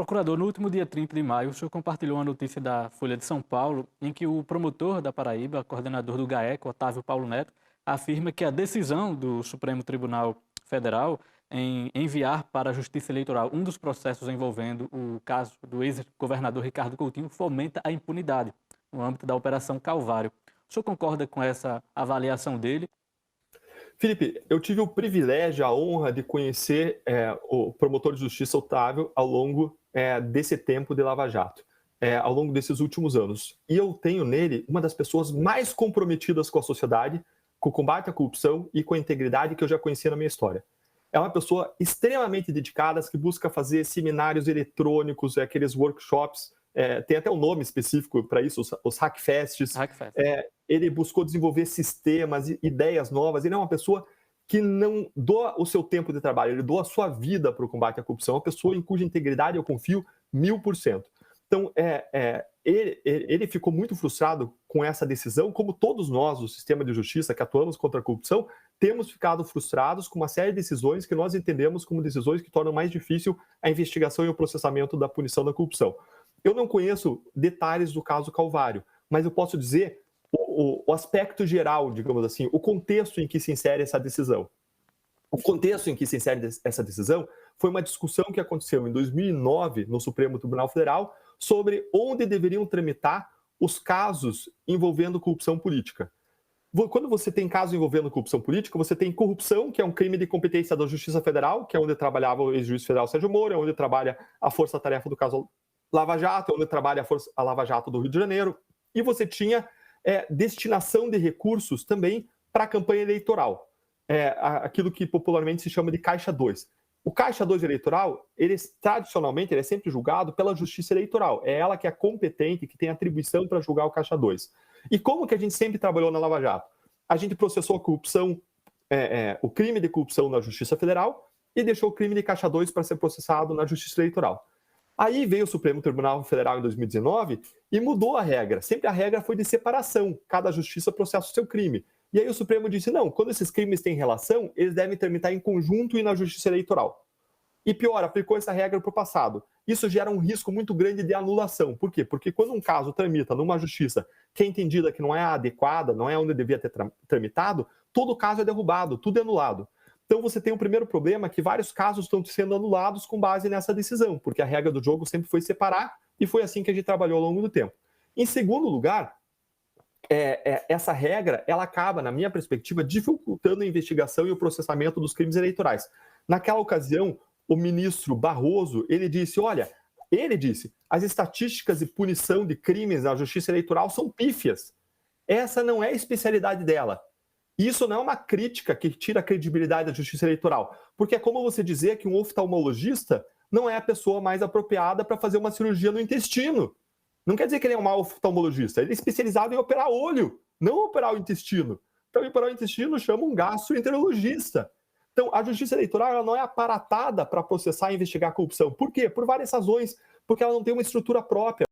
Procurador, no último dia 30 de maio, o senhor compartilhou uma notícia da Folha de São Paulo em que o promotor da Paraíba, coordenador do GAECO, Otávio Paulo Neto, afirma que a decisão do Supremo Tribunal Federal em enviar para a Justiça Eleitoral um dos processos envolvendo o caso do ex-governador Ricardo Coutinho fomenta a impunidade no âmbito da Operação Calvário. O senhor concorda com essa avaliação dele? Felipe, eu tive o privilégio, a honra de conhecer o promotor de justiça Otávio ao longo desse tempo de Lava Jato, ao longo desses últimos anos. E eu tenho nele uma das pessoas mais comprometidas com a sociedade, com o combate à corrupção e com a integridade que eu já conheci na minha história. É uma pessoa extremamente dedicada, que busca fazer seminários eletrônicos, aqueles workshops, tem até um nome específico para isso, os Hackfests. Hackfest. Ele buscou desenvolver sistemas, ideias novas. Ele é uma pessoa que não doa o seu tempo de trabalho, ele doa a sua vida para o combate à corrupção. É uma pessoa em cuja integridade eu confio 1000%. Então, ele ficou muito frustrado com essa decisão, como todos nós, do sistema de justiça que atuamos contra a corrupção, temos ficado frustrados com uma série de decisões que nós entendemos como decisões que tornam mais difícil a investigação e o processamento da punição da corrupção. Eu não conheço detalhes do caso Calvário, mas eu posso dizer o aspecto geral, digamos assim, o contexto em que se insere essa decisão. O contexto em que se insere essa decisão foi uma discussão que aconteceu em 2009 no Supremo Tribunal Federal sobre onde deveriam tramitar os casos envolvendo corrupção política. Quando você tem casos envolvendo corrupção política, você tem corrupção, que é um crime de competência da Justiça Federal, que é onde trabalhava o ex-juiz federal Sérgio Moro, é onde trabalha a força-tarefa do caso Lava Jato, é onde trabalha a Lava Jato do Rio de Janeiro. E você tinha destinação de recursos também para a campanha eleitoral, aquilo que popularmente se chama de Caixa 2. O Caixa 2 eleitoral, tradicionalmente, ele é sempre julgado pela Justiça Eleitoral. É ela que é competente, que tem atribuição para julgar o Caixa 2. E como que a gente sempre trabalhou na Lava Jato? A gente processou a corrupção, o crime de corrupção na Justiça Federal e deixou o crime de Caixa 2 para ser processado na Justiça Eleitoral. Aí veio o Supremo Tribunal Federal em 2019 e mudou a regra. Sempre a regra foi de separação. Cada justiça processa o seu crime. E aí o Supremo disse, não, quando esses crimes têm relação, eles devem tramitar em conjunto e na Justiça Eleitoral. E pior, aplicou essa regra para o passado. Isso gera um risco muito grande de anulação. Por quê? Porque quando um caso tramita numa justiça que é entendida que não é adequada, não é onde devia ter tramitado, todo caso é derrubado, tudo é anulado. Então você tem um primeiro problema que vários casos estão sendo anulados com base nessa decisão, porque a regra do jogo sempre foi separar e foi assim que a gente trabalhou ao longo do tempo. Em segundo lugar, essa regra ela acaba, na minha perspectiva, dificultando a investigação e o processamento dos crimes eleitorais. Naquela ocasião, o ministro Barroso, ele disse, as estatísticas de punição de crimes na Justiça Eleitoral são pífias. Essa não é a especialidade dela. Isso não é uma crítica que tira a credibilidade da Justiça Eleitoral, porque é como você dizer que um oftalmologista não é a pessoa mais apropriada para fazer uma cirurgia no intestino. Não quer dizer que ele é um mau oftalmologista, ele é especializado em operar olho, não operar o intestino. Para operar o intestino, chama um gastroenterologista. Então, a Justiça Eleitoral ela não é aparatada para processar e investigar a corrupção. Por quê? Por várias razões. Porque ela não tem uma estrutura própria.